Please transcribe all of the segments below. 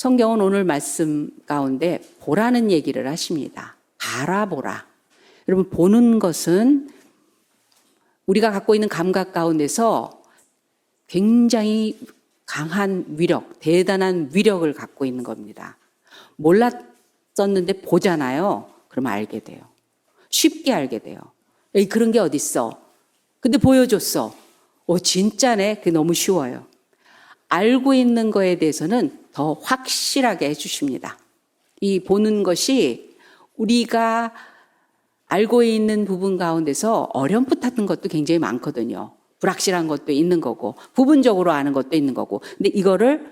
성경은 오늘 말씀 가운데 보라는 얘기를 하십니다. 바라보라. 여러분, 보는 것은 우리가 갖고 있는 감각 가운데서 굉장히 강한 위력, 대단한 위력을 갖고 있는 겁니다. 몰랐었는데 보잖아요. 그럼 알게 돼요. 쉽게 알게 돼요. 에이, 그런 게 어딨어. 근데 보여줬어. 진짜네. 그게 너무 쉬워요. 알고 있는 거에 대해서는 더 확실하게 해주십니다. 이 보는 것이 우리가 알고 있는 부분 가운데서 어렴풋한 것도 굉장히 많거든요. 불확실한 것도 있는 거고, 부분적으로 아는 것도 있는 거고. 근데 이거를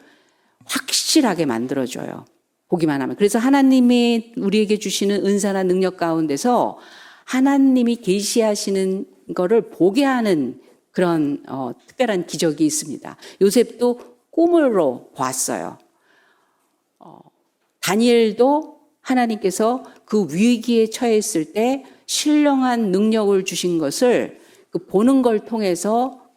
확실하게 만들어줘요. 보기만 하면. 그래서 하나님이 우리에게 주시는 은사나 능력 가운데서 하나님이 계시하시는 거를 보게 하는 그런 특별한 기적이 있습니다. 요셉도 꿈으로 봤어요. 다니엘도 하나님께서 그 위기에 처했을 때 신령한 능력을 주신 것을 그 보는 걸 통해서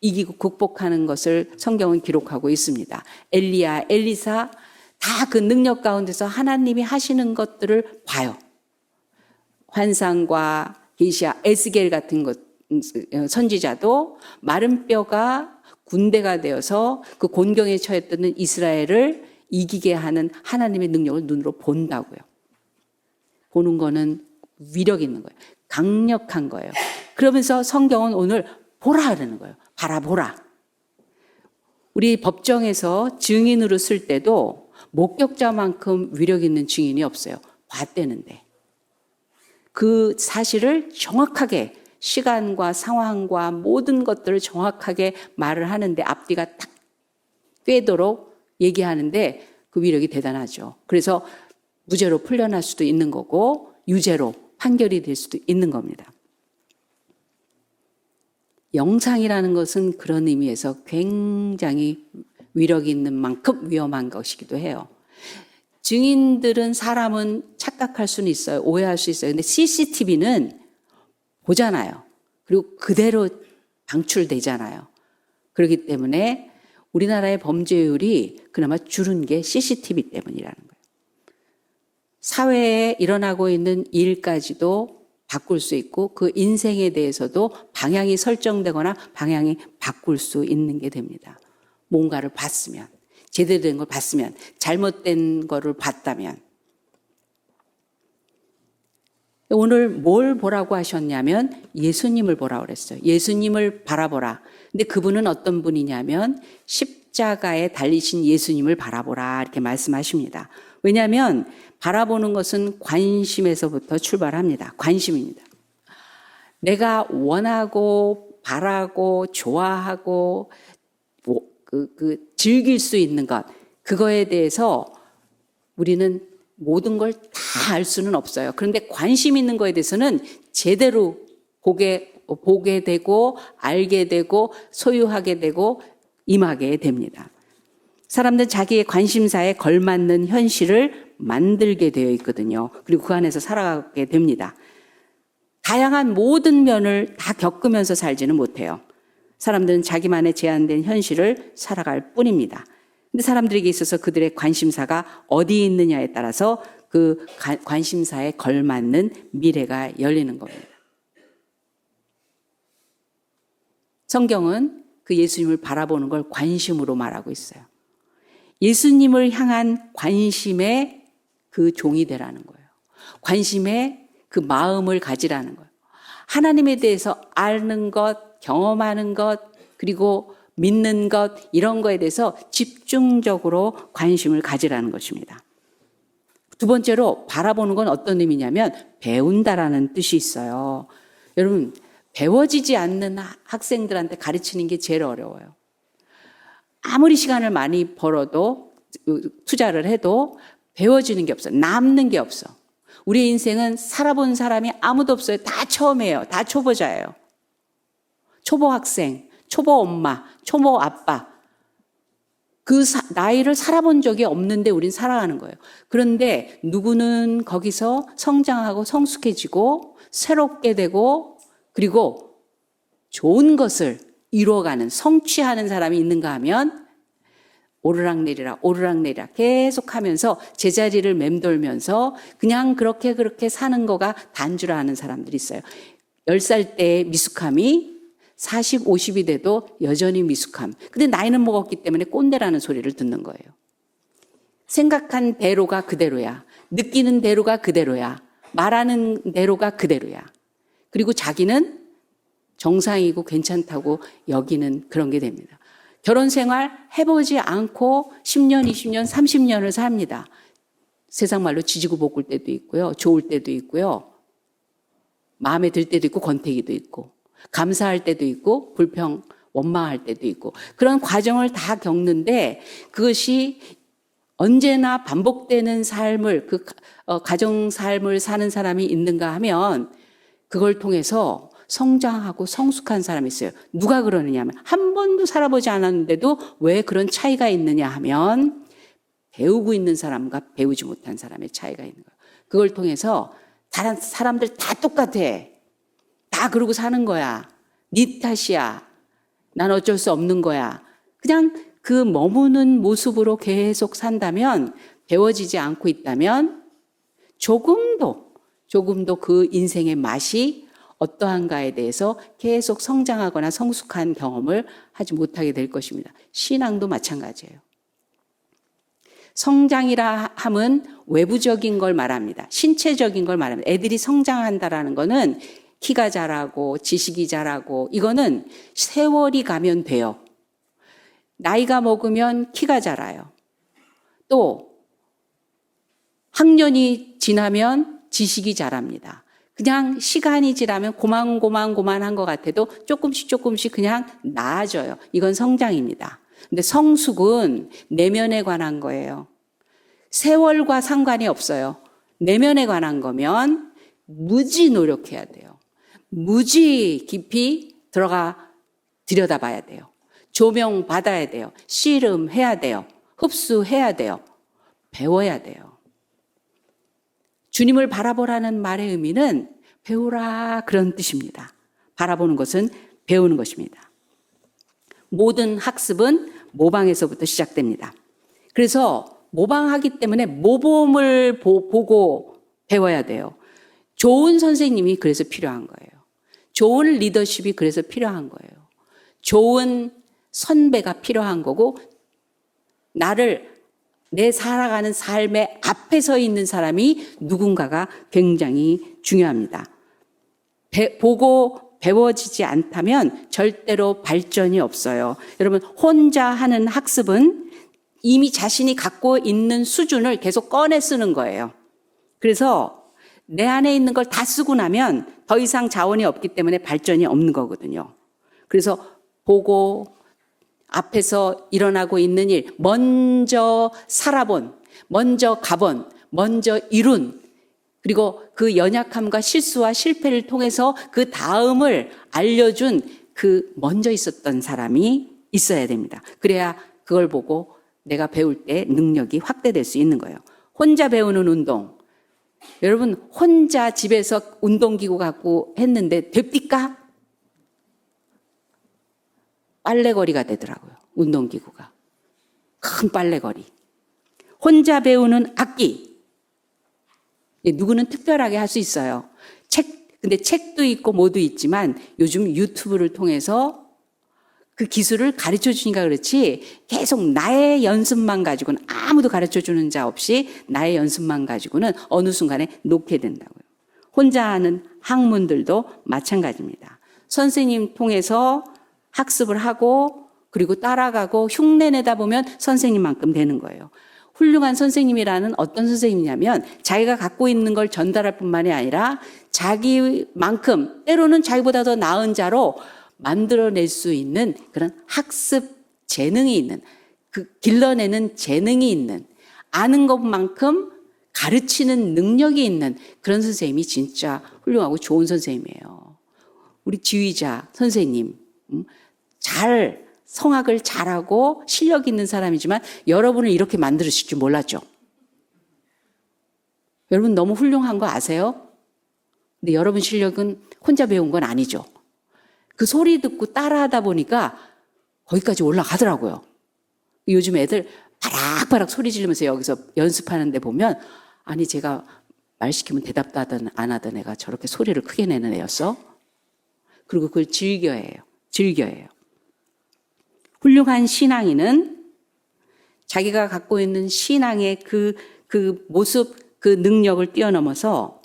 이기고 극복하는 것을 성경은 기록하고 있습니다. 엘리야, 엘리사 다 그 능력 가운데서 하나님이 하시는 것들을 봐요. 환상과 계시야, 에스겔 같은 것 선지자도 마른 뼈가 군대가 되어서 그 곤경에 처했던 이스라엘을 이기게 하는 하나님의 능력을 눈으로 본다고요. 보는 거는 위력 있는 거예요. 강력한 거예요. 그러면서 성경은 오늘 보라 그러는 거예요. 바라보라. 우리 법정에서 증인으로 쓸 때도 목격자만큼 위력 있는 증인이 없어요. 봤대는데. 그 사실을 정확하게 시간과 상황과 모든 것들을 정확하게 말을 하는데 앞뒤가 딱 꿰도록 얘기하는데 그 위력이 대단하죠. 그래서 무죄로 풀려날 수도 있는 거고 유죄로 판결이 될 수도 있는 겁니다. 영상이라는 것은 그런 의미에서 굉장히 위력이 있는 만큼 위험한 것이기도 해요. 증인들은 사람은 착각할 수는 있어요. 오해할 수 있어요. 근데 CCTV는 보잖아요. 그리고 그대로 방출되잖아요. 그렇기 때문에 우리나라의 범죄율이 그나마 줄은 게 CCTV 때문이라는 거예요. 사회에 일어나고 있는 일까지도 바꿀 수 있고 그 인생에 대해서도 방향이 설정되거나 방향이 바꿀 수 있는 게 됩니다. 뭔가를 봤으면, 제대로 된 걸 봤으면, 잘못된 거를 봤다면. 오늘 뭘 보라고 하셨냐면 예수님을 보라고 그랬어요. 예수님을 바라보라. 근데 그분은 어떤 분이냐면 십자가에 달리신 예수님을 바라보라 이렇게 말씀하십니다. 왜냐하면 바라보는 것은 관심에서부터 출발합니다. 관심입니다. 내가 원하고 바라고 좋아하고 즐길 수 있는 것, 그거에 대해서 우리는 모든 걸 다 알 수는 없어요. 그런데 관심 있는 거에 대해서는 제대로 보게 되고 알게 되고 소유하게 되고 임하게 됩니다. 사람들은 자기의 관심사에 걸맞는 현실을 만들게 되어 있거든요. 그리고 그 안에서 살아가게 됩니다. 다양한 모든 면을 다 겪으면서 살지는 못해요. 사람들은 자기만의 제한된 현실을 살아갈 뿐입니다. 근데 사람들에게 있어서 그들의 관심사가 어디 있느냐에 따라서 그 관심사에 걸맞는 미래가 열리는 겁니다. 성경은 그 예수님을 바라보는 걸 관심으로 말하고 있어요. 예수님을 향한 관심의 그 종이 되라는 거예요. 관심의 그 마음을 가지라는 거예요. 하나님에 대해서 아는 것, 경험하는 것, 그리고 믿는 것, 이런 거에 대해서 집중적으로 관심을 가지라는 것입니다. 두 번째로 바라보는 건 어떤 의미냐면 배운다라는 뜻이 있어요. 여러분, 배워지지 않는 학생들한테 가르치는 게 제일 어려워요. 아무리 시간을 많이 벌어도 투자를 해도 배워지는 게 없어. 남는 게 없어. 우리의 인생은 살아본 사람이 아무도 없어요. 다 처음이에요. 다 초보자예요. 초보 학생, 초보 엄마, 초보 아빠. 그 나이를 살아본 적이 없는데 우린 살아가는 거예요. 그런데 누구는 거기서 성장하고 성숙해지고 새롭게 되고 그리고 좋은 것을 이루어가는 성취하는 사람이 있는가 하면 오르락내리락 오르락내리락 계속 하면서 제자리를 맴돌면서 그냥 그렇게 사는 거가 단줄 아는 사람들이 있어요. 10살 때의 미숙함이 40, 50이 돼도 여전히 미숙함. 근데 나이는 먹었기 때문에 꼰대라는 소리를 듣는 거예요. 생각한 대로가 그대로야. 느끼는 대로가 그대로야. 말하는 대로가 그대로야. 그리고 자기는 정상이고 괜찮다고 여기는 그런 게 됩니다. 결혼 생활 해보지 않고 10년, 20년, 30년을 삽니다. 세상 말로 지지고 볶을 때도 있고요. 좋을 때도 있고요. 마음에 들 때도 있고 권태기도 있고 감사할 때도 있고 불평, 원망할 때도 있고 그런 과정을 다 겪는데 그것이 언제나 반복되는 삶을 가정 삶을 사는 사람이 있는가 하면 그걸 통해서 성장하고 성숙한 사람이 있어요. 누가 그러느냐 하면 한 번도 살아보지 않았는데도 왜 그런 차이가 있느냐 하면 배우고 있는 사람과 배우지 못한 사람의 차이가 있는 거예요. 그걸 통해서 다른 사람들 다 똑같아. 다 그러고 사는 거야. 네 탓이야. 난 어쩔 수 없는 거야. 그냥 그 머무는 모습으로 계속 산다면 배워지지 않고 있다면 조금도 그 인생의 맛이 어떠한가에 대해서 계속 성장하거나 성숙한 경험을 하지 못하게 될 것입니다. 신앙도 마찬가지예요. 성장이라 함은 외부적인 걸 말합니다. 신체적인 걸 말합니다. 애들이 성장한다라는 거는 키가 자라고 지식이 자라고 이거는 세월이 가면 돼요. 나이가 먹으면 키가 자라요. 또 학년이 지나면 지식이 자랍니다. 그냥 시간이 지나면 고만한 것 같아도 조금씩 그냥 나아져요. 이건 성장입니다. 근데 성숙은 내면에 관한 거예요. 세월과 상관이 없어요. 내면에 관한 거면 무지 노력해야 돼요. 무지 깊이 들여다봐야 돼요. 조명 받아야 돼요. 씨름해야 돼요. 흡수해야 돼요. 배워야 돼요. 주님을 바라보라는 말의 의미는 배우라 그런 뜻입니다. 바라보는 것은 배우는 것입니다. 모든 학습은 모방에서부터 시작됩니다. 그래서 모방하기 때문에 모범을 보고 배워야 돼요. 좋은 선생님이 그래서 필요한 거예요. 좋은 리더십이 그래서 필요한 거예요. 좋은 선배가 필요한 거고 내 살아가는 삶의 앞에 서 있는 사람이 누군가가 굉장히 중요합니다. 보고 배워지지 않다면 절대로 발전이 없어요. 여러분 혼자 하는 학습은 이미 자신이 갖고 있는 수준을 계속 꺼내 쓰는 거예요. 그래서 내 안에 있는 걸 다 쓰고 나면 더 이상 자원이 없기 때문에 발전이 없는 거거든요. 그래서 보고 앞에서 일어나고 있는 일, 먼저 살아본, 먼저 가본, 먼저 이룬, 그리고 그 연약함과 실수와 실패를 통해서 그 다음을 알려준 그 먼저 있었던 사람이 있어야 됩니다. 그래야 그걸 보고 내가 배울 때 능력이 확대될 수 있는 거예요. 혼자 배우는 운동. 여러분 혼자 집에서 운동기구 갖고 했는데 됩니까? 빨래거리가 되더라고요. 운동기구가. 큰 빨래거리. 혼자 배우는 악기. 누구는 특별하게 할 수 있어요. 근데 책도 있고 뭐도 있지만 요즘 유튜브를 통해서 그 기술을 가르쳐 주니까 그렇지 계속 나의 연습만 가지고는 아무도 가르쳐 주는 자 없이 나의 연습만 가지고는 어느 순간에 놓게 된다고요. 혼자 하는 학문들도 마찬가지입니다. 선생님 통해서 학습을 하고 그리고 따라가고 흉내내다 보면 선생님만큼 되는 거예요. 훌륭한 선생님이라는 어떤 선생님이냐면 자기가 갖고 있는 걸 전달할 뿐만이 아니라 자기만큼 때로는 자기보다 더 나은 자로 만들어낼 수 있는 그런 학습 재능이 있는 그 길러내는 재능이 있는 아는 것만큼 가르치는 능력이 있는 그런 선생님이 진짜 훌륭하고 좋은 선생님이에요. 우리 지휘자 선생님 성악을 잘하고 실력 있는 사람이지만 여러분을 이렇게 만들으실 줄 몰랐죠. 여러분 너무 훌륭한 거 아세요? 근데 여러분 실력은 혼자 배운 건 아니죠. 그 소리 듣고 따라하다 보니까 거기까지 올라가더라고요. 요즘 애들 바락바락 소리 지르면서 여기서 연습하는데 보면, 아니 제가 말 시키면 대답도 안 하던 애가 저렇게 소리를 크게 내는 애였어? 그리고 그걸 즐겨해요. 훌륭한 신앙인은 자기가 갖고 있는 신앙의 그 모습, 그 능력을 뛰어넘어서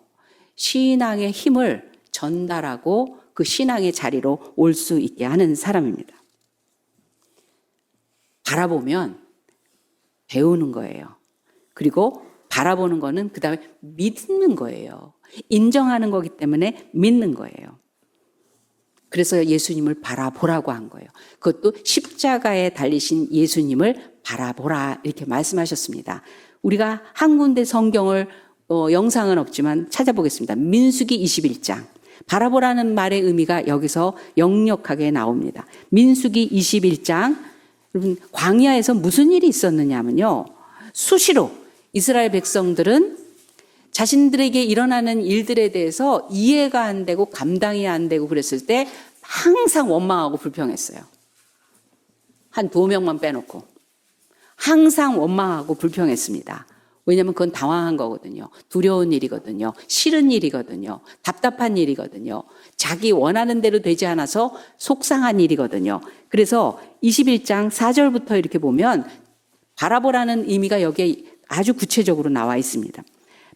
신앙의 힘을 전달하고 그 신앙의 자리로 올 수 있게 하는 사람입니다. 바라보면 배우는 거예요. 그리고 바라보는 거는 그 다음에 믿는 거예요. 인정하는 거기 때문에 믿는 거예요. 그래서 예수님을 바라보라고 한 거예요. 그것도 십자가에 달리신 예수님을 바라보라 이렇게 말씀하셨습니다. 우리가 한 군데 성경을 영상은 없지만 찾아보겠습니다. 민수기 21장. 바라보라는 말의 의미가 여기서 역력하게 나옵니다. 민수기 21장. 여러분 광야에서 무슨 일이 있었느냐면요. 수시로 이스라엘 백성들은 자신들에게 일어나는 일들에 대해서 이해가 안 되고 감당이 안 되고 그랬을 때 항상 원망하고 불평했어요. 한 2명만 빼놓고 항상 원망하고 불평했습니다. 왜냐하면 그건 당황한 거거든요. 두려운 일이거든요. 싫은 일이거든요. 답답한 일이거든요. 자기 원하는 대로 되지 않아서 속상한 일이거든요. 그래서 21장 4절부터 이렇게 보면 바라보라는 의미가 여기에 아주 구체적으로 나와 있습니다.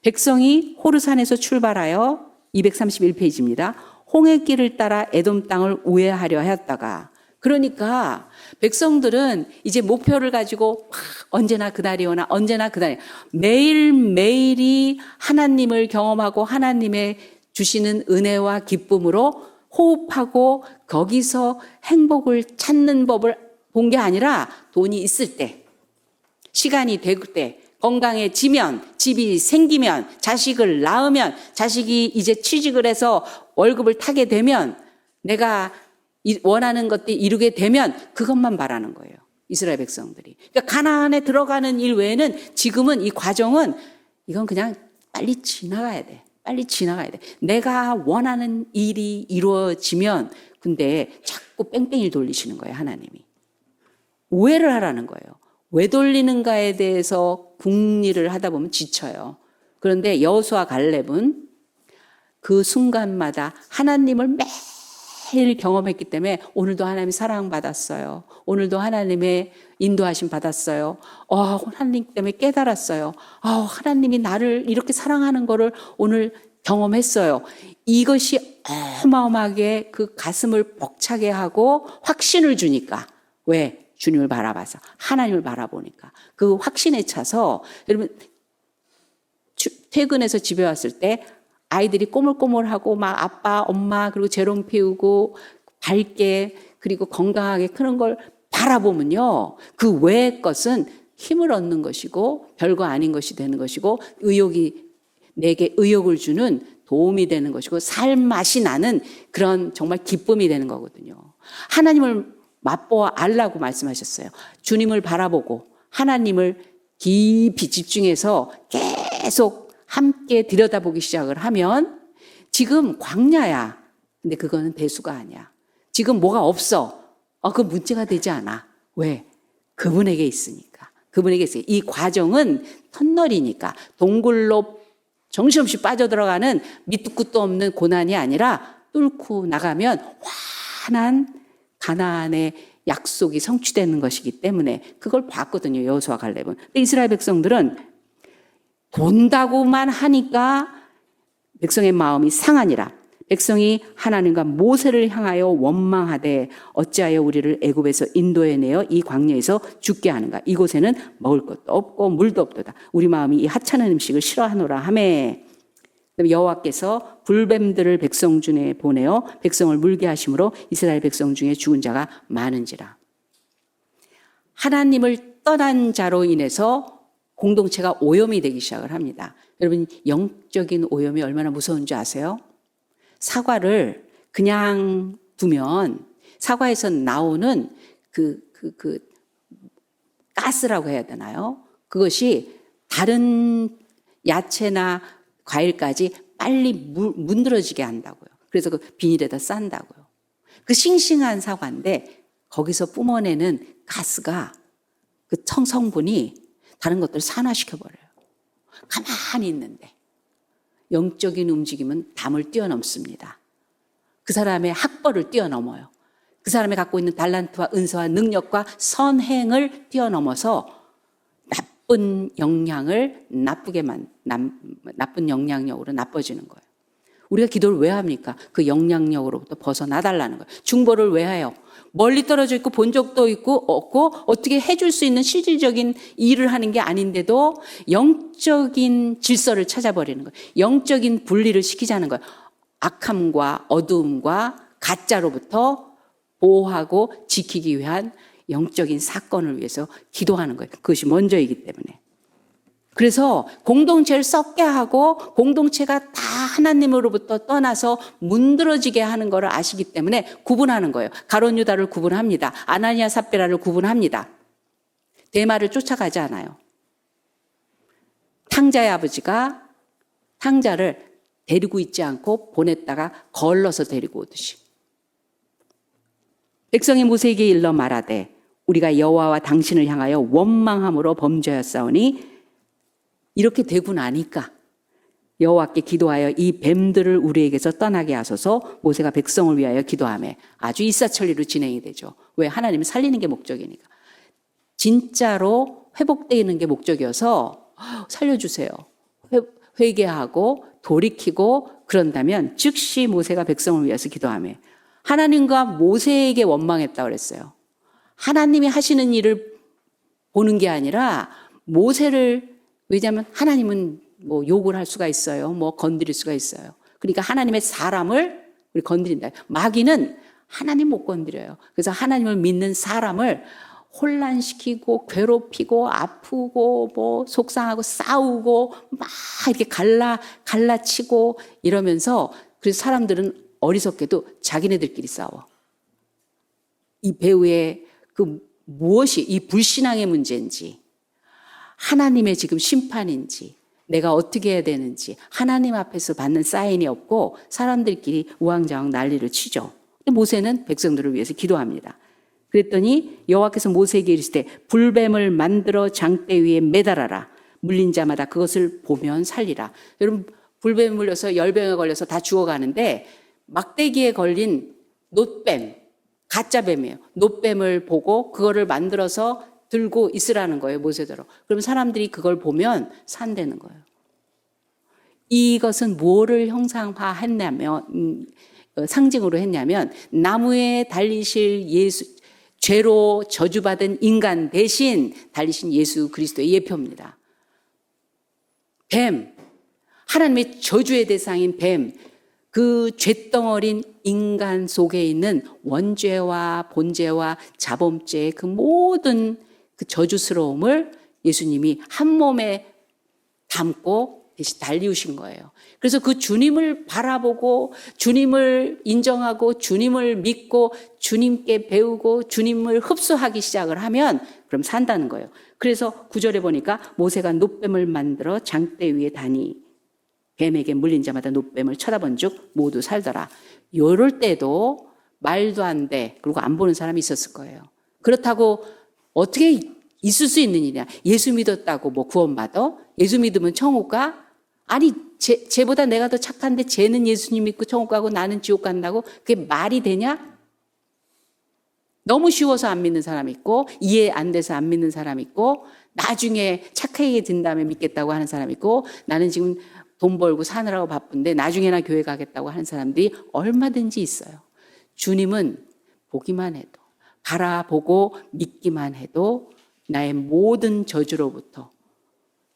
백성이 호르산에서 출발하여 231페이지입니다. 홍해길을 따라 에돔 땅을 우회하려 하였다가, 그러니까 백성들은 이제 목표를 가지고 언제나 그날이 오나 언제나 그날이, 매일매일이 하나님을 경험하고 하나님의 주시는 은혜와 기쁨으로 호흡하고 거기서 행복을 찾는 법을 본 게 아니라 돈이 있을 때, 시간이 될 때, 건강해지면, 집이 생기면, 자식을 낳으면, 자식이 이제 취직을 해서 월급을 타게 되면, 내가 원하는 것들이 이루게 되면 그것만 바라는 거예요. 이스라엘 백성들이. 그러니까 가나안에 들어가는 일 외에는 지금은 이 과정은 이건 그냥 빨리 지나가야 돼. 빨리 지나가야 돼. 내가 원하는 일이 이루어지면, 근데 자꾸 뺑뺑이 돌리시는 거예요, 하나님이. 오해를 하라는 거예요. 왜 돌리는가에 대해서 궁리를 하다 보면 지쳐요. 그런데 여호수아 갈렙은 그 순간마다 하나님을 매일 경험했기 때문에 오늘도 하나님 사랑받았어요. 오늘도 하나님의 인도하심 받았어요. 하나님 때문에 깨달았어요. 하나님이 나를 이렇게 사랑하는 거를 오늘 경험했어요. 이것이 어마어마하게 그 가슴을 벅차게 하고 확신을 주니까. 왜? 주님을 바라봐서, 하나님을 바라보니까 그 확신에 차서, 여러분 퇴근해서 집에 왔을 때 아이들이 꼬물꼬물하고 막 아빠, 엄마 그리고 재롱 피우고 밝게 그리고 건강하게 크는 걸 바라보면요, 그 외의 것은 힘을 얻는 것이고 별거 아닌 것이 되는 것이고 내게 의욕을 주는 도움이 되는 것이고 살맛이 나는 그런 정말 기쁨이 되는 거거든요. 하나님을 맛보아 알라고 말씀하셨어요. 주님을 바라보고 하나님을 깊이 집중해서 계속 함께 들여다보기 시작을 하면, 지금 광야야. 근데 그거는 대수가 아니야. 지금 뭐가 없어. 그 문제가 되지 않아. 왜? 그분에게 있으니까. 그분에게 있으니까. 이 과정은 터널이니까, 동굴로 정신없이 빠져들어가는 밑도 끝도 없는 고난이 아니라 뚫고 나가면 환한 가나안의 약속이 성취되는 것이기 때문에 그걸 봤거든요, 여호수아 갈렙은. 근데 이스라엘 백성들은 본다고만 하니까 백성의 마음이 상하니라. 백성이 하나님과 모세를 향하여 원망하되 어찌하여 우리를 애굽에서 인도해내어 이 광야에서 죽게 하는가. 이곳에는 먹을 것도 없고 물도 없도다. 우리 마음이 이 하찮은 음식을 싫어하노라 하매, 여호와께서 불뱀들을 백성 중에 보내어 백성을 물게 하심으로 이스라엘 백성 중에 죽은 자가 많은지라. 하나님을 떠난 자로 인해서 공동체가 오염이 되기 시작을 합니다. 여러분, 영적인 오염이 얼마나 무서운지 아세요? 사과를 그냥 두면 사과에서 나오는 그 가스라고 해야 되나요? 그것이 다른 야채나 과일까지 빨리 문드러지게 한다고요. 그래서 그 비닐에다 싼다고요. 그 싱싱한 사과인데 거기서 뿜어내는 가스가 그 성분이 다른 것들을 산화시켜버려요. 가만히 있는데 영적인 움직임은 담을 뛰어넘습니다. 그 사람의 학벌을 뛰어넘어요. 그 사람이 갖고 있는 달란트와 은사와 능력과 선행을 뛰어넘어서 나쁜 영향을 나쁜 영향력으로 나빠지는 거예요. 우리가 기도를 왜 합니까? 그 영향력으로부터 벗어나달라는 거예요. 중보를 왜 해요? 멀리 떨어져 있고 본 적도 있고 없고 어떻게 해줄 수 있는 실질적인 일을 하는 게 아닌데도 영적인 질서를 찾아버리는 거예요. 영적인 분리를 시키자는 거예요. 악함과 어두움과 가짜로부터 보호하고 지키기 위한 영적인 사건을 위해서 기도하는 거예요. 그것이 먼저이기 때문에. 그래서 공동체를 썩게 하고 공동체가 다 하나님으로부터 떠나서 문드러지게 하는 것을 아시기 때문에 구분하는 거예요. 가룟 유다를 구분합니다. 아나니아 삽비라를 구분합니다. 데마를 쫓아가지 않아요. 탕자의 아버지가 탕자를 데리고 있지 않고 보냈다가 걸러서 데리고 오듯이. 백성이 모세에게 일러 말하되 우리가 여호와와 당신을 향하여 원망함으로 범죄하였사오니 이렇게 되고 나니까 여호와께 기도하여 이 뱀들을 우리에게서 떠나게 하소서. 모세가 백성을 위하여 기도하며 아주 일사천리로 진행이 되죠. 왜? 하나님이 살리는 게 목적이니까. 진짜로 회복되는 게 목적이어서 살려주세요. 회개하고 돌이키고 그런다면 즉시 모세가 백성을 위해서 기도하며 하나님과 모세에게 원망했다고 그랬어요. 하나님이 하시는 일을 보는 게 아니라 모세를, 왜냐하면 하나님은 뭐 욕을 할 수가 있어요. 뭐 건드릴 수가 있어요. 그러니까 하나님의 사람을 우리 건드린다. 마귀는 하나님 못 건드려요. 그래서 하나님을 믿는 사람을 혼란시키고 괴롭히고 아프고 뭐 속상하고 싸우고 막 이렇게 갈라치고 이러면서 그래서 사람들은 어리석게도 자기네들끼리 싸워. 이 배우의 그 무엇이 이 불신앙의 문제인지 하나님의 지금 심판인지 내가 어떻게 해야 되는지 하나님 앞에서 받는 사인이 없고 사람들끼리 우왕좌왕 난리를 치죠. 모세는 백성들을 위해서 기도합니다. 그랬더니 여호와께서 모세에게 이르시되 불뱀을 만들어 장대 위에 매달아라. 물린 자마다 그것을 보면 살리라. 여러분 불뱀에 물려서 열병에 걸려서 다 죽어가는데 막대기에 걸린 놋뱀, 가짜뱀이에요. 놋뱀을 보고 그거를 만들어서 들고 있으라는 거예요. 모세대로. 그럼 사람들이 그걸 보면 산다는 거예요. 이것은 뭐를 형상화했냐면 상징으로 했냐면 나무에 달리실 예수, 죄로 저주받은 인간 대신 달리신 예수 그리스도의 예표입니다. 뱀, 하나님의 저주의 대상인 뱀, 그 죄덩어린 인간 속에 있는 원죄와 본죄와 자범죄의 그 모든 그 저주스러움을 예수님이 한 몸에 담고 대신 달리우신 거예요. 그래서 그 주님을 바라보고 주님을 인정하고 주님을 믿고 주님께 배우고 주님을 흡수하기 시작을 하면 그럼 산다는 거예요. 그래서 9절에 보니까 모세가 놋뱀을 만들어 장대 위에 다니 뱀에게 물린 자마다 놋뱀을 쳐다본 즉 모두 살더라. 이럴 때도 말도 안 돼. 그리고 안 보는 사람이 있었을 거예요. 그렇다고 어떻게 있을 수 있는 일이야. 예수 믿었다고 뭐 구원받아? 예수 믿으면 천국 가? 아니 쟤보다 내가 더 착한데 쟤는 예수님 믿고 천국 가고 나는 지옥 간다고? 그게 말이 되냐? 너무 쉬워서 안 믿는 사람 있고 이해 안 돼서 안 믿는 사람 있고 나중에 착하게 된 다음에 믿겠다고 하는 사람 있고 나는 지금 돈 벌고 사느라고 바쁜데 나중에나 교회 가겠다고 하는 사람들이 얼마든지 있어요. 주님은 보기만 해도 바라보고 믿기만 해도 나의 모든 저주로부터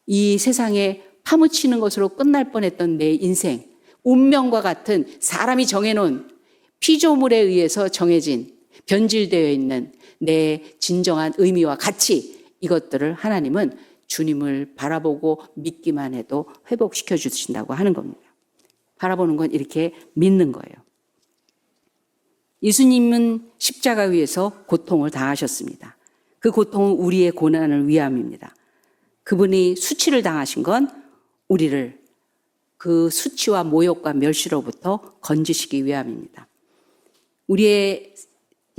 이 세상에 파묻히는 것으로 끝날 뻔했던 내 인생, 운명과 같은 사람이 정해놓은 피조물에 의해서 정해진 변질되어 있는 내 진정한 의미와 가치, 이것들을 하나님은 주님을 바라보고 믿기만 해도 회복시켜 주신다고 하는 겁니다. 바라보는 건 이렇게 믿는 거예요. 예수님은 십자가 위에서 고통을 당하셨습니다. 그 고통은 우리의 고난을 위함입니다. 그분이 수치를 당하신 건 우리를 그 수치와 모욕과 멸시로부터 건지시기 위함입니다. 우리의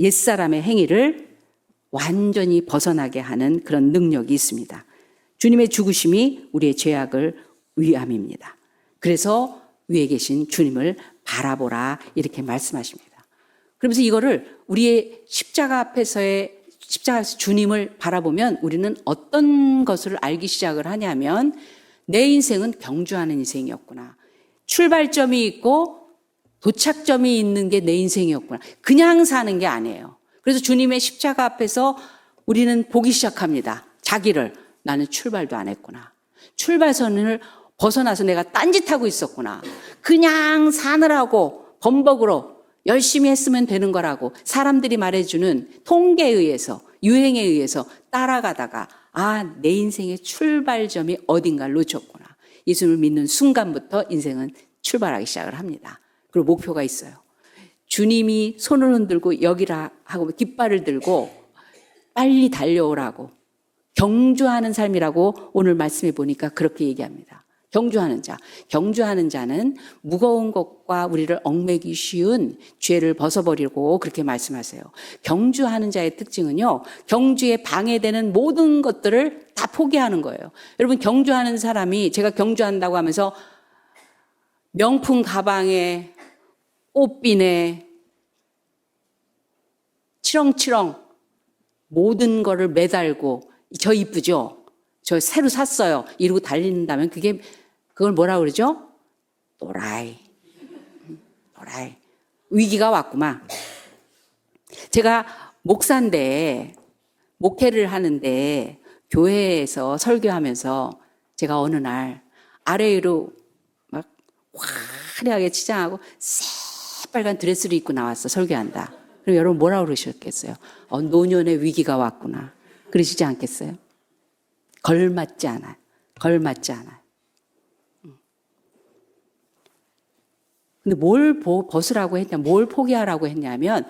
옛사람의 행위를 완전히 벗어나게 하는 그런 능력이 있습니다. 주님의 죽으심이 우리의 죄악을 위함입니다. 그래서 위에 계신 주님을 바라보라 이렇게 말씀하십니다. 그러면서 이거를 우리의 십자가에서 주님을 바라보면 우리는 어떤 것을 알기 시작을 하냐면 내 인생은 경주하는 인생이었구나. 출발점이 있고 도착점이 있는 게 내 인생이었구나. 그냥 사는 게 아니에요. 그래서 주님의 십자가 앞에서 우리는 보기 시작합니다. 자기를. 나는 출발도 안 했구나. 출발선을 벗어나서 내가 딴짓하고 있었구나. 그냥 사느라고 범벅으로 열심히 했으면 되는 거라고 사람들이 말해주는 통계에 의해서 유행에 의해서 따라가다가 내 인생의 출발점이 어딘가를 놓쳤구나. 예수를 믿는 순간부터 인생은 출발하기 시작을 합니다. 그리고 목표가 있어요. 주님이 손을 흔들고 여기라 하고 깃발을 들고 빨리 달려오라고 경주하는 삶이라고 오늘 말씀해 보니까 그렇게 얘기합니다. 경주하는 자. 경주하는 자는 무거운 것과 우리를 얽매기 쉬운 죄를 벗어버리고 그렇게 말씀하세요. 경주하는 자의 특징은요. 경주에 방해되는 모든 것들을 다 포기하는 거예요. 여러분 경주하는 사람이 제가 경주한다고 하면서 명품 가방에 꽃비네 치렁치렁 모든 거를 매달고 저 이쁘죠? 저 새로 샀어요. 이러고 달린다면 그걸 뭐라 그러죠? 또라이. 위기가 왔구만. 제가 목사인데 목회를 하는데 교회에서 설교하면서 제가 어느 날 아래로 막 화려하게 치장하고 새빨간 드레스를 입고 나왔어. 설교한다. 그럼 여러분 뭐라 그러셨겠어요? 노년의 위기가 왔구나. 그러시지 않겠어요? 걸맞지 않아요. 근데 뭘 벗으라고 했냐, 뭘 포기하라고 했냐면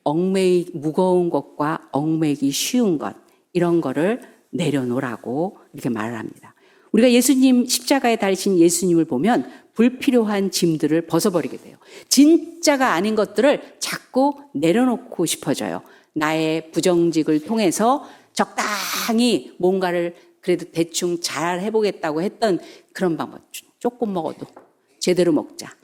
무거운 것과 얽매기 쉬운 것 이런 거를 내려놓으라고 이렇게 말을 합니다. 우리가 예수님 십자가에 달리신 예수님을 보면 불필요한 짐들을 벗어버리게 돼요. 진짜가 아닌 것들을 자꾸 내려놓고 싶어져요. 나의 부정직을 통해서 적당히 뭔가를 그래도 대충 잘 해보겠다고 했던 그런 방법. 조금 먹어도 제대로 먹자.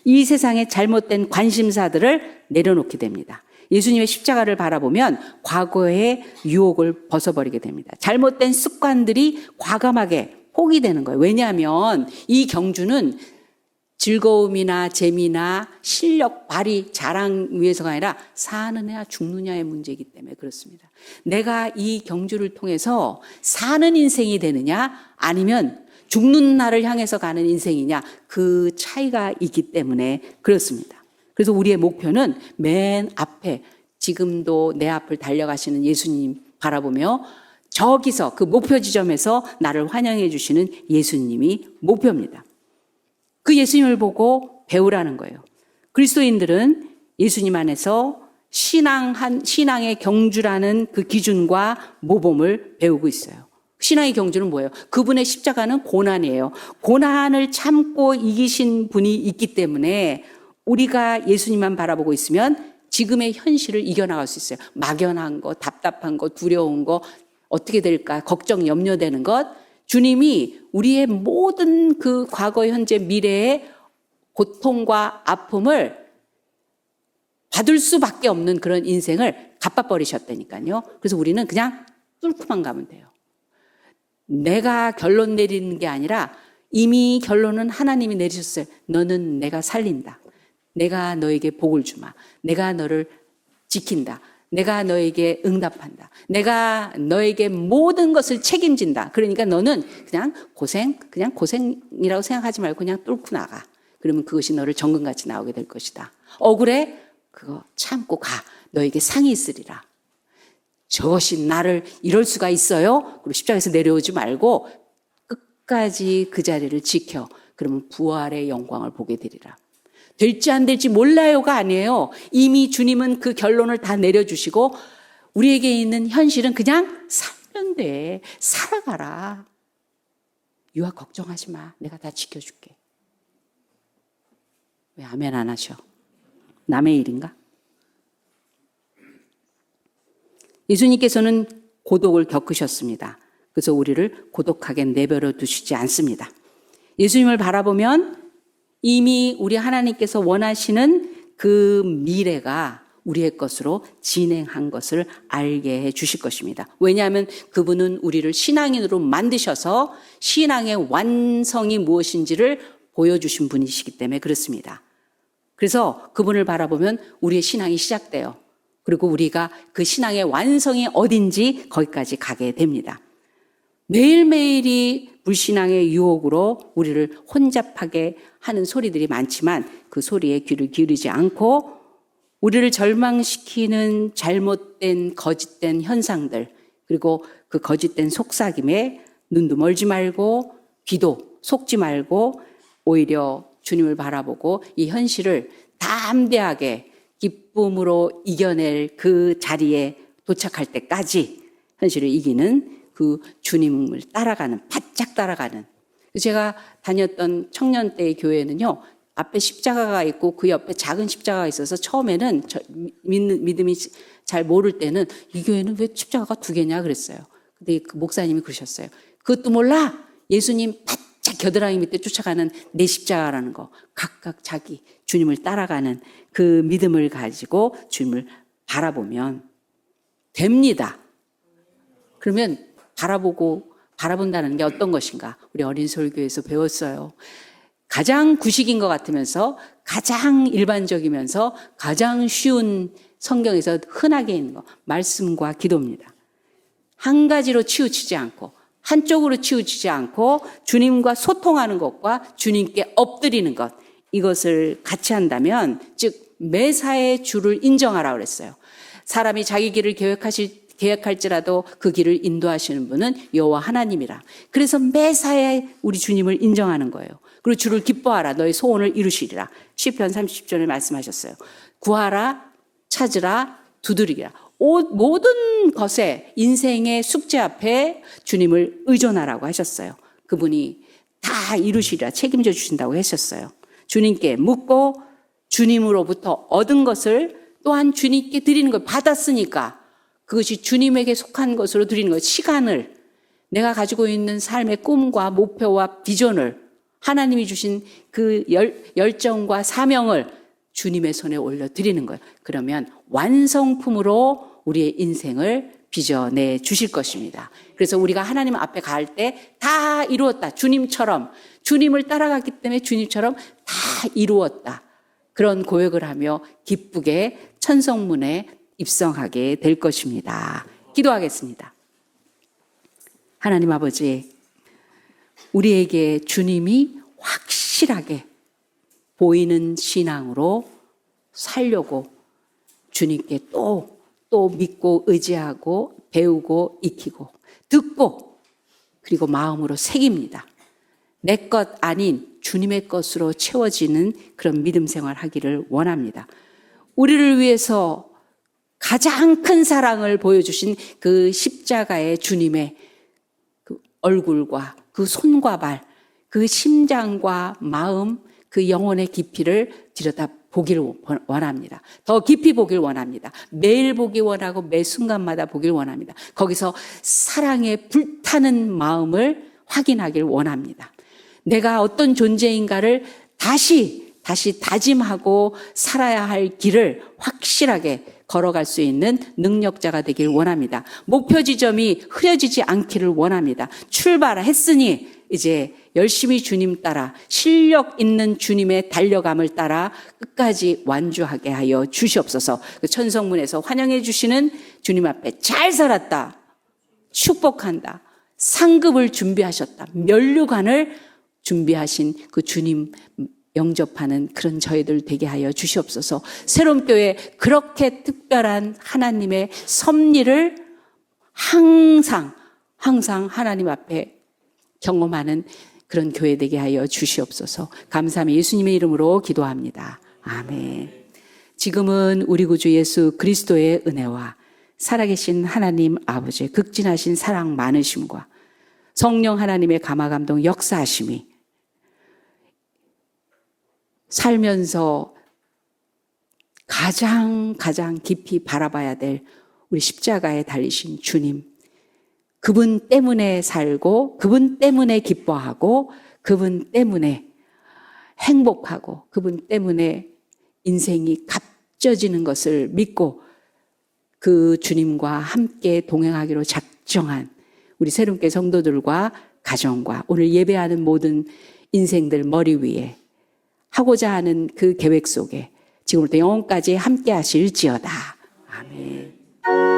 이 세상의 잘못된 관심사들을 내려놓게 됩니다. 예수님의 십자가를 바라보면 과거의 유혹을 벗어버리게 됩니다. 잘못된 습관들이 과감하게 포기되는 거예요. 왜냐하면 이 경주는 즐거움이나 재미나 실력 발휘 자랑 위해서가 아니라 사느냐 죽느냐의 문제이기 때문에 그렇습니다. 내가 이 경주를 통해서 사는 인생이 되느냐 아니면 죽는 날을 향해서 가는 인생이냐 그 차이가 있기 때문에 그렇습니다. 그래서 우리의 목표는 맨 앞에 지금도 내 앞을 달려가시는 예수님 바라보며 저기서 그 목표 지점에서 나를 환영해 주시는 예수님이 목표입니다. 그 예수님을 보고 배우라는 거예요. 그리스도인들은 예수님 안에서 신앙의 경주라는 그 기준과 모범을 배우고 있어요. 신앙의 경주는 뭐예요? 그분의 십자가는 고난이에요. 고난을 참고 이기신 분이 있기 때문에 우리가 예수님만 바라보고 있으면 지금의 현실을 이겨나갈 수 있어요. 막연한 거, 답답한 거, 두려운 거, 어떻게 될까, 걱정, 염려되는 것. 주님이 우리의 모든 그 과거, 현재, 미래의 고통과 아픔을 받을 수밖에 없는 그런 인생을 갚아버리셨다니까요. 그래서 우리는 그냥 뚫고만 가면 돼요. 내가 결론 내리는 게 아니라 이미 결론은 하나님이 내리셨어요. 너는 내가 살린다. 내가 너에게 복을 주마. 내가 너를 지킨다. 내가 너에게 응답한다. 내가 너에게 모든 것을 책임진다. 그러니까 너는 그냥 고생이라고 생각하지 말고 그냥 뚫고 나가. 그러면 그것이 너를 정금같이 나오게 될 것이다. 억울해? 그거 참고 가. 너에게 상이 있으리라. 저것이 나를 이럴 수가 있어요? 그리고 십자가에서 내려오지 말고 끝까지 그 자리를 지켜. 그러면 부활의 영광을 보게 되리라. 될지 안 될지 몰라요가 아니에요. 이미 주님은 그 결론을 다 내려주시고 우리에게 있는 현실은 그냥 살면 돼. 살아가라. 유학 걱정하지 마. 내가 다 지켜줄게. 왜 아멘 안 하셔? 남의 일인가? 예수님께서는 고독을 겪으셨습니다. 그래서 우리를 고독하게 내버려 두시지 않습니다. 예수님을 바라보면 이미 우리 하나님께서 원하시는 그 미래가 우리의 것으로 진행한 것을 알게 해 주실 것입니다. 왜냐하면 그분은 우리를 신앙인으로 만드셔서 신앙의 완성이 무엇인지를 보여주신 분이시기 때문에 그렇습니다. 그래서 그분을 바라보면 우리의 신앙이 시작돼요. 그리고 우리가 그 신앙의 완성이 어딘지 거기까지 가게 됩니다. 매일매일이 불신앙의 유혹으로 우리를 혼잡하게 하는 소리들이 많지만 그 소리에 귀를 기울이지 않고 우리를 절망시키는 잘못된 거짓된 현상들, 그리고 그 거짓된 속삭임에 눈도 멀지 말고 귀도 속지 말고 오히려 주님을 바라보고 이 현실을 담대하게 기쁨으로 이겨낼 그 자리에 도착할 때까지 현실을 이기는 그 주님을 따라가는, 바짝 따라가는. 제가 다녔던 청년 때의 교회는요, 앞에 십자가가 있고 그 옆에 작은 십자가가 있어서 처음에는 믿음이 잘 모를 때는 이 교회는 왜 십자가가 두 개냐 그랬어요. 근데 그 목사님이 그러셨어요. 그것도 몰라? 예수님 바짝 겨드랑이 밑에 쫓아가는 내 십자가라는 거. 각각 자기 주님을 따라가는 그 믿음을 가지고 주님을 바라보면 됩니다. 그러면 바라본다는 게 어떤 것인가? 우리 어린 설교에서 배웠어요. 가장 구식인 것 같으면서 가장 일반적이면서 가장 쉬운 성경에서 흔하게 있는 거, 말씀과 기도입니다. 한 가지로 치우치지 않고 한쪽으로 치우치지 않고 주님과 소통하는 것과 주님께 엎드리는 것, 이것을 같이 한다면, 즉 매사의 주를 인정하라고 그랬어요. 사람이 자기 길을 계획할지라도 그 길을 인도하시는 분은 여호와 하나님이라. 그래서 매사에 우리 주님을 인정하는 거예요. 그리고 주를 기뻐하라. 너의 소원을 이루시리라. 시편 30절에 말씀하셨어요. 구하라, 찾으라, 두드리라. 모든 것에 인생의 숙제 앞에 주님을 의존하라고 하셨어요. 그분이 다 이루시리라, 책임져 주신다고 하셨어요. 주님께 묻고 주님으로부터 얻은 것을 또한 주님께 드리는 걸 받았으니까 그것이 주님에게 속한 것으로 드리는 거예요. 시간을, 내가 가지고 있는 삶의 꿈과 목표와 비전을, 하나님이 주신 그 열정과 사명을 주님의 손에 올려드리는 거예요. 그러면 완성품으로 우리의 인생을 빚어내 주실 것입니다. 그래서 우리가 하나님 앞에 갈 때 다 이루었다. 주님처럼, 주님을 따라갔기 때문에 주님처럼 다 이루었다. 그런 고백을 하며 기쁘게 천성문에 입성하게 될 것입니다. 기도하겠습니다. 하나님 아버지, 우리에게 주님이 확실하게 보이는 신앙으로 살려고 주님께 또 믿고 의지하고 배우고 익히고 듣고 그리고 마음으로 새깁니다. 내 것 아닌 주님의 것으로 채워지는 그런 믿음 생활 하기를 원합니다. 우리를 위해서 가장 큰 사랑을 보여주신 그 십자가의 주님의 그 얼굴과 그 손과 발, 그 심장과 마음, 그 영혼의 깊이를 들여다 보길 원합니다. 더 깊이 보길 원합니다. 매일 보기 원하고 매 순간마다 보길 원합니다. 거기서 사랑에 불타는 마음을 확인하길 원합니다. 내가 어떤 존재인가를 다시 다짐하고 살아야 할 길을 확실하게 걸어갈 수 있는 능력자가 되길 원합니다. 목표 지점이 흐려지지 않기를 원합니다. 출발했으니 이제 열심히 주님 따라 실력 있는 주님의 달려감을 따라 끝까지 완주하게 하여 주시옵소서. 그 천성문에서 환영해 주시는 주님 앞에 잘 살았다, 축복한다, 상급을 준비하셨다, 면류관을 준비하신 그 주님 영접하는 그런 저희들 되게 하여 주시옵소서. 새로운 교회 그렇게 특별한 하나님의 섭리를 항상 하나님 앞에 경험하는 그런 교회 되게 하여 주시옵소서. 감사하며 예수님의 이름으로 기도합니다. 아멘. 지금은 우리 구주 예수 그리스도의 은혜와 살아계신 하나님 아버지의 극진하신 사랑 많으심과 성령 하나님의 감화감동 역사하심이 살면서 가장 깊이 바라봐야 될 우리 십자가에 달리신 주님, 그분 때문에 살고, 그분 때문에 기뻐하고, 그분 때문에 행복하고, 그분 때문에 인생이 값져지는 것을 믿고 그 주님과 함께 동행하기로 작정한 우리 새롭게 성도들과 가정과 오늘 예배하는 모든 인생들 머리 위에 하고자 하는 그 계획 속에 지금부터 영원까지 함께 하실지어다. 아멘.